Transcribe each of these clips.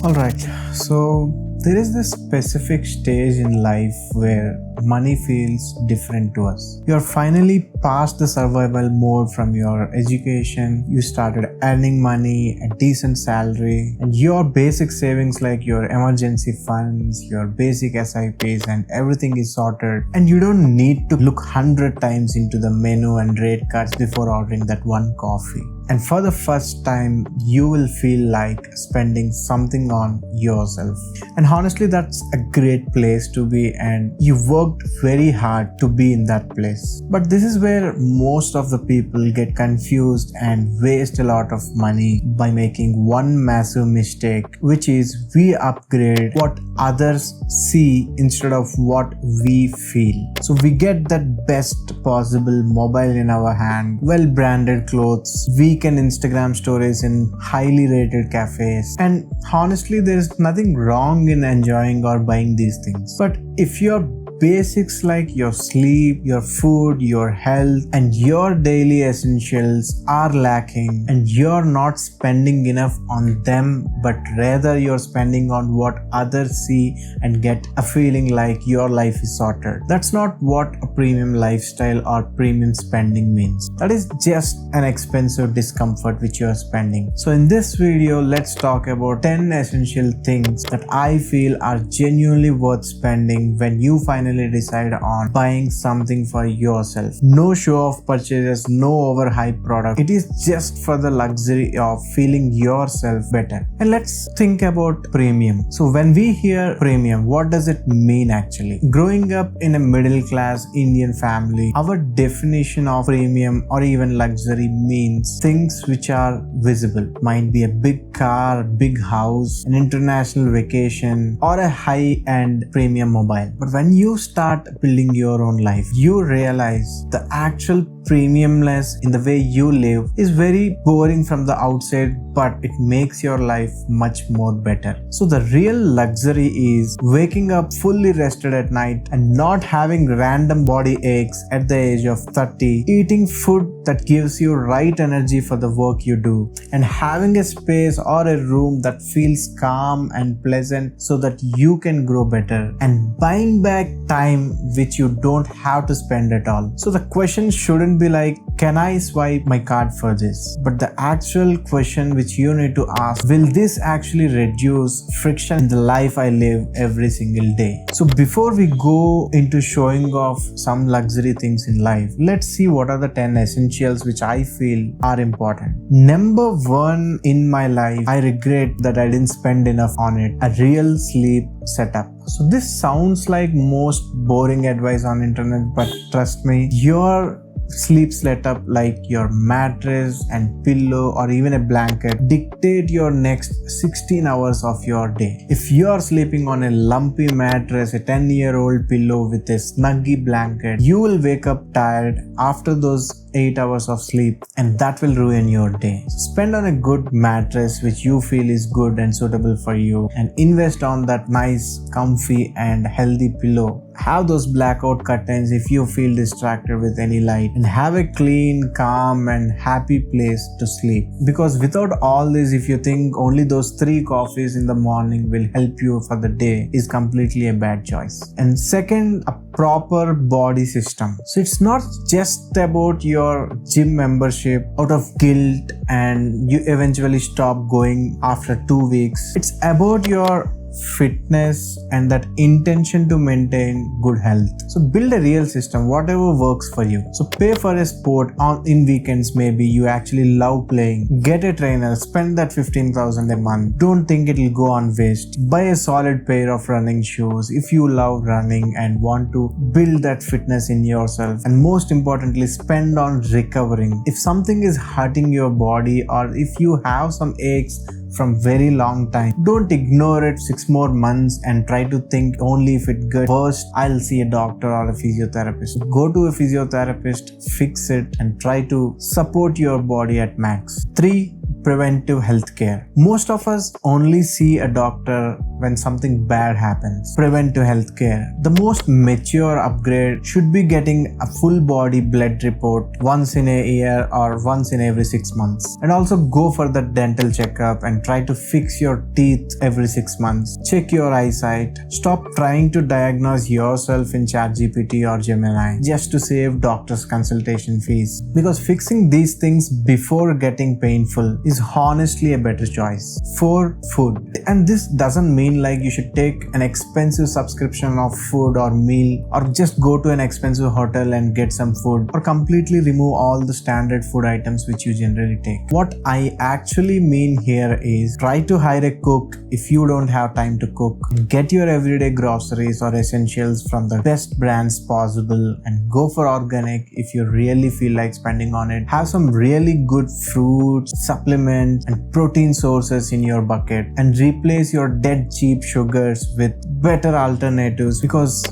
Alright, so there is this specific stage in life where money feels different to us. You're finally past the survival mode from your education, you started earning money, a decent salary, and your basic savings like your emergency funds, your basic SIPs, and everything is sorted. And you don't need to look 100 times into the menu and rate cards before ordering that one coffee. And for the first time, you will feel like spending something on yourself. And honestly, that's a great place to be, and you worked very hard to be in that place. But this is where most of the people get confused and waste a lot of money by making one massive mistake, which is we upgrade what others see instead of what we feel. So we get that best possible mobile in our hand, well-branded clothes, weekend Instagram stories in highly rated cafes, and honestly there is nothing wrong in enjoying or buying these things. But if your basics like your sleep, your food, your health, and your daily essentials are lacking, and you're not spending enough on them, but rather you're spending on what others see and get a feeling like your life is sorted, that's not what a premium lifestyle or premium spending means. That is just an expensive discomfort which you're spending. So in this video, let's talk about 10 essential things that I feel are genuinely worth spending when you finally decide on buying something for yourself. No show-off purchases, no overhyped product. It is just for the luxury of feeling yourself better. And let's think about premium. So when we hear premium, what does it mean actually? Growing up in a middle-class Indian family, our definition of premium or even luxury means things which are visible. Might be a big car, big house, an international vacation, or a high-end premium mobile. But when you start building your own life, you realize the actual premiumness in the way you live is very boring from the outside, but it makes your life much more better. So the real luxury is waking up fully rested at night and not having random body aches at the age of 30, eating food that gives you right energy for the work you do, and having a space or a room that feels calm and pleasant so that you can grow better, and buying back time which you don't have to spend at all. So the question shouldn't be like, can I swipe my card for this? But the actual question which you need to ask, will this actually reduce friction in the life I live every single day? So before we go into showing off some luxury things in life, let's see what are the 10 essentials which I feel are important. Number 1 in my life, I regret that I didn't spend enough on it, a real sleep setup. So this sounds like most boring advice on internet, but trust me, your sleep setup like your mattress and pillow or even a blanket dictate your next 16 hours of your day. If you are sleeping on a lumpy mattress, a 10-year-old pillow with a snuggy blanket, you will wake up tired after those 8 hours of sleep, and that will ruin your day. So spend on a good mattress which you feel is good and suitable for you, and invest on that nice, comfy and healthy pillow. Have those blackout curtains if you feel distracted with any light, and have a clean, calm and happy place to sleep. Because without all this, if you think only those 3 coffees in the morning will help you for the day, is completely a bad choice. And second, a proper body system. So it's not just about your gym membership out of guilt and you eventually stop going after 2 weeks. It's about your fitness and that intention to maintain good health. So build a real system, whatever works for you. So pay for a sport in weekends, maybe you actually love playing. Get a trainer, spend that 15,000 a month. Don't think it will go on waste. Buy a solid pair of running shoes if you love running and want to build that fitness in yourself. And most importantly, spend on recovering. If something is hurting your body or if you have some aches from very long time, don't ignore it 6 more months and try to think only if it gets worse, I'll see a doctor or a physiotherapist. Go to a physiotherapist, fix it and try to support your body at max. 3. Preventive health care. Most of us only see a doctor when something bad happens. Preventive care. The most mature upgrade should be getting a full body blood report once in a year or once in every 6 months. And also go for the dental checkup and try to fix your teeth every 6 months. Check your eyesight. Stop trying to diagnose yourself in ChatGPT or Gemini just to save doctor's consultation fees. Because fixing these things before getting painful is honestly a better choice. 4. Food. And this doesn't mean like you should take an expensive subscription of food or meal, or just go to an expensive hotel and get some food, or completely remove all the standard food items which you generally take. What I actually mean here is try to hire a cook if you don't have time to cook. Get your everyday groceries or essentials from the best brands possible and go for organic if you really feel like spending on it. Have some really good fruits, supplements and protein sources in your bucket, and replace your dead cheap sugars with better alternatives, because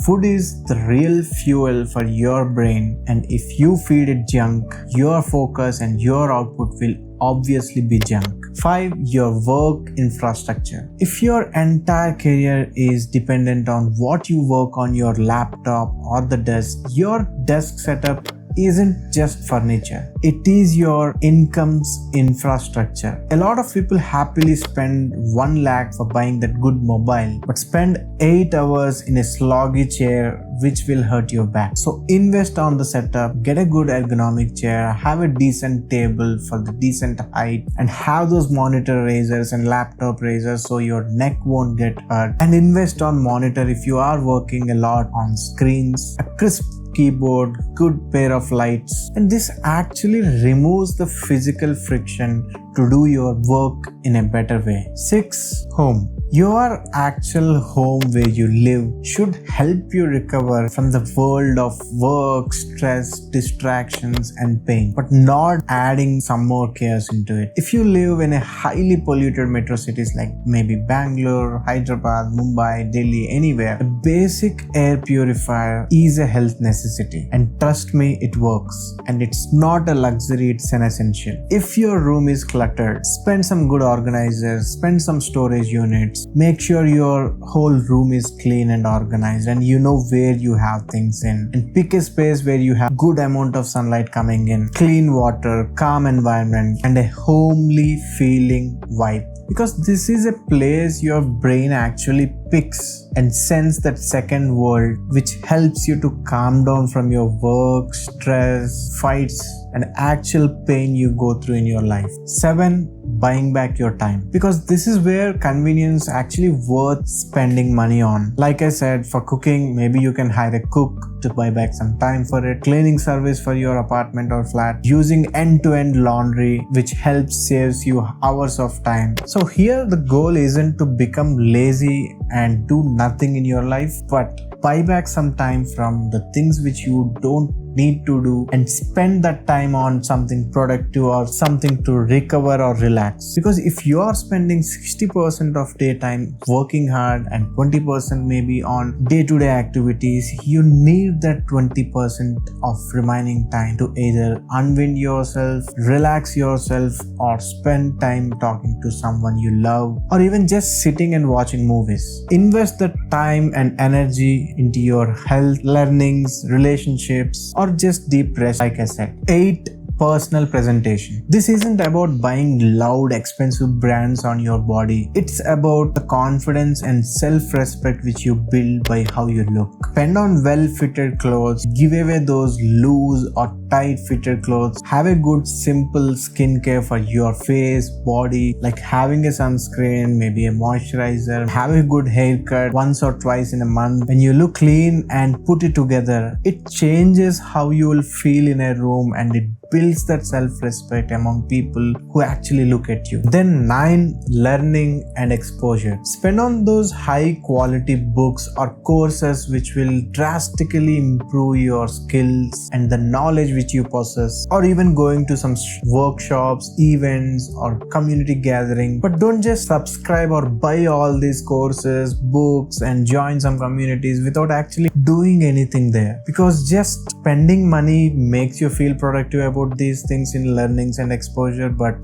food is the real fuel for your brain, and if you feed it junk, your focus and your output will obviously be junk. 5. Your work infrastructure. If your entire career is dependent on what you work on your laptop or the desk, your desk setup isn't just furniture, it is your income's infrastructure. A lot of people happily spend 1 lakh for buying that good mobile, but spend 8 hours in a sloggy chair which will hurt your back. So invest on the setup, get a good ergonomic chair, have a decent table for the decent height, and have those monitor raisers and laptop raisers so your neck won't get hurt. And invest on monitor if you are working a lot on screens, a crisp keyboard, good pair of lights, and this actually removes the physical friction to do your work in a better way. 6. Home. Your actual home where you live should help you recover from the world of work, stress, distractions and pain, but not adding some more chaos into it. If you live in a highly polluted metro cities like maybe Bangalore, Hyderabad, Mumbai, Delhi, anywhere, a basic air purifier is a health necessity, and trust me, it works, and it's not a luxury, it's an essential. If your room is cluttered, spend some good organizers, spend some storage units. Make sure your whole room is clean and organized, and you know where you have things in, and pick a space where you have good amount of sunlight coming in, clean water, calm environment and a homely feeling vibe. Because this is a place your brain actually picks and sense that second world, which helps you to calm down from your work, stress, fights and actual pain you go through in your life. 7. Buying back your time, because this is where convenience actually worth spending money on. Like I said, for cooking, maybe you can hire a cook to buy back some time for it. Cleaning service for your apartment or flat, using end-to-end laundry, which helps saves you hours of time. So here the goal isn't to become lazy and do nothing in your life, but buy back some time from the things which you don't need to do and spend that time on something productive or something to recover or relax. Because if you are spending 60% of daytime working hard and 20% maybe on day-to-day activities, you need that 20% of remaining time to either unwind yourself, relax yourself, or spend time talking to someone you love, or even just sitting and watching movies. Invest the time and energy into your health, learnings, relationships, or just deep rest, like I said. 8. Personal presentation. This isn't about buying loud, expensive brands on your body. It's about the confidence and self-respect which you build by how you look. Spend on well-fitted clothes. Give away those loose or tight-fitted clothes. Have a good, simple skincare for your face, body, like having a sunscreen, maybe a moisturizer. Have a good haircut once or twice in a month. When you look clean and put it together, it changes how you will feel in a room, and it builds that self-respect among people who actually look at you. Then 9. Learning and exposure. Spend on those high quality books or courses which will drastically improve your skills and the knowledge which you possess, or even going to some workshops, events or community gathering. But don't just subscribe or buy all these courses, books and join some communities without actually doing anything there, because just spending money makes you feel productive about these things in learnings and exposure, but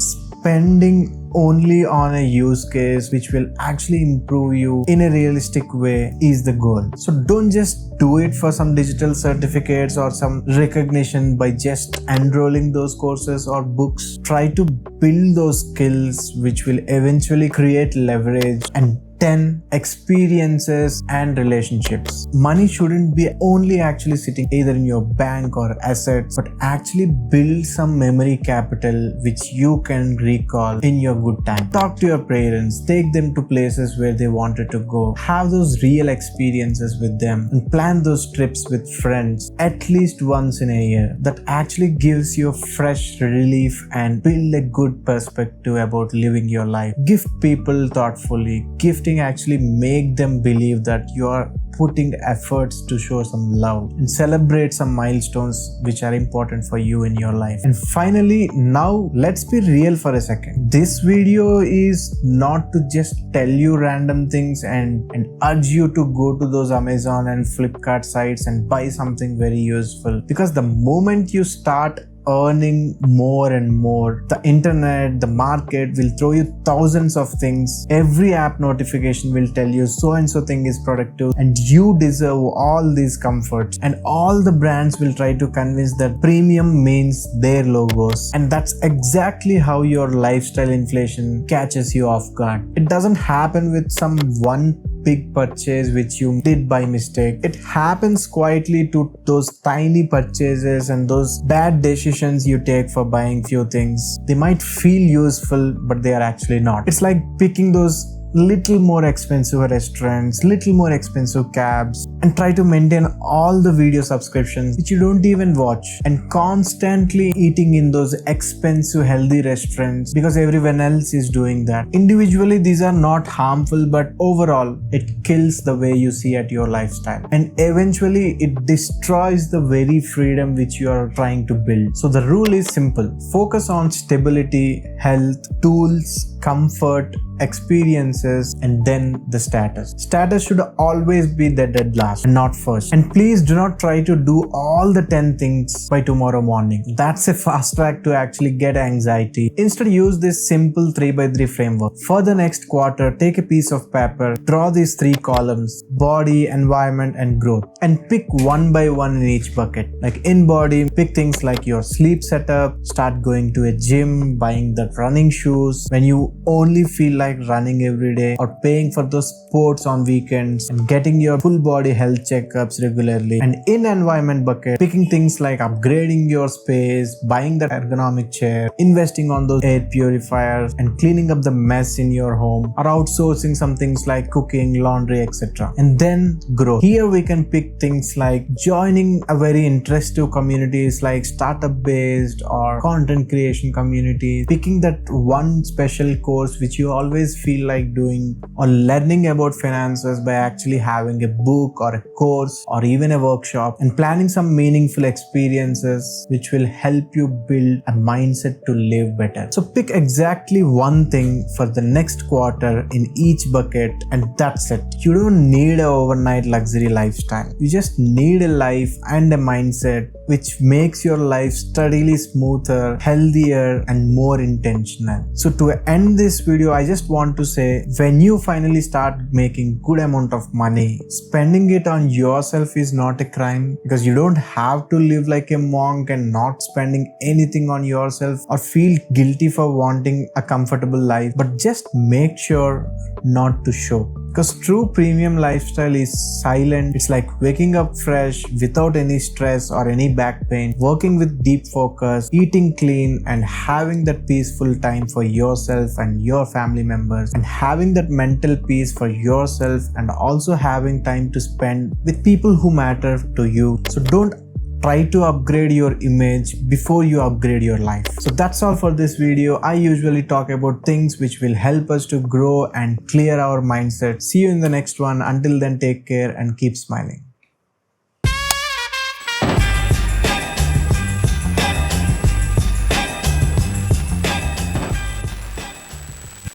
spending only on a use case which will actually improve you in a realistic way is the goal. So don't just do it for some digital certificates or some recognition by just enrolling those courses or books. Try to build those skills which will eventually create leverage. And 10, experiences and relationships. Money shouldn't be only actually sitting either in your bank or assets, but actually build some memory capital which you can recall in your good time. Talk to your parents, take them to places where they wanted to go, have those real experiences with them, and plan those trips with friends at least once in a year. That actually gives you fresh relief and build a good perspective about living your life. Gift people thoughtfully. Gifting actually make them believe that you are putting efforts to show some love and celebrate some milestones which are important for you in your life. And finally, now let's be real for a second. This video is not to just tell you random things and urge you to go to those Amazon and Flipkart sites and buy something very useful, because the moment you start earning more and more, the internet, the market will throw you thousands of things. Every app notification will tell you so and so thing is productive and you deserve all these comforts, and all the brands will try to convince that premium means their logos. And that's exactly how your lifestyle inflation catches you off guard. It doesn't happen with some one big purchase which you did by mistake. It happens quietly to those tiny purchases and those bad decisions you take for buying few things. They might feel useful, but they are actually not. It's like picking those little more expensive restaurants, little more expensive cabs, and try to maintain all the video subscriptions which you don't even watch, and constantly eating in those expensive healthy restaurants because everyone else is doing that. Individually these are not harmful, but overall it kills the way you see at your lifestyle, and eventually it destroys the very freedom which you are trying to build. So the rule is simple: focus on stability, health, tools, comfort, experiences, and then the status. Status should always be the dead last and not first. And please do not try to do all the 10 things by tomorrow morning. That's a fast track to actually get anxiety. Instead, use this simple 3x3 framework. For the next quarter, take a piece of paper, draw these 3 columns: body, environment, and growth, and pick one by one in each bucket. Like in body, pick things like your sleep setup, start going to a gym, buying the running shoes when you only feel like running every day, or paying for those sports on weekends, and getting your full body health checkups regularly. And in environment bucket, picking things like upgrading your space, buying that ergonomic chair, investing on those air purifiers, and cleaning up the mess in your home, or outsourcing some things like cooking, laundry, etc. And then growth. Here we can pick things like joining a very interesting communities like startup based or content creation communities, picking that one special course which you always feel like doing, or learning about finances by actually having a book or a course or even a workshop, and planning some meaningful experiences which will help you build a mindset to live better. So pick exactly one thing for the next quarter in each bucket, and that's it. You don't need an overnight luxury lifestyle. You just need a life and a mindset which makes your life steadily smoother, healthier, and more intentional. So to end this video, I just want to say, when you finally start making good amount of money, spending it on yourself is not a crime, because you don't have to live like a monk and not spending anything on yourself or feel guilty for wanting a comfortable life, but just make sure not to show. Because true premium lifestyle is silent. It's like waking up fresh without any stress or any back pain, working with deep focus, eating clean, and having that peaceful time for yourself and your family members, and having that mental peace for yourself, and also having time to spend with people who matter to you. So don't try to upgrade your image before you upgrade your life. So that's all for this video. I usually talk about things which will help us to grow and clear our mindset. See you in the next one. Until then, take care and keep smiling.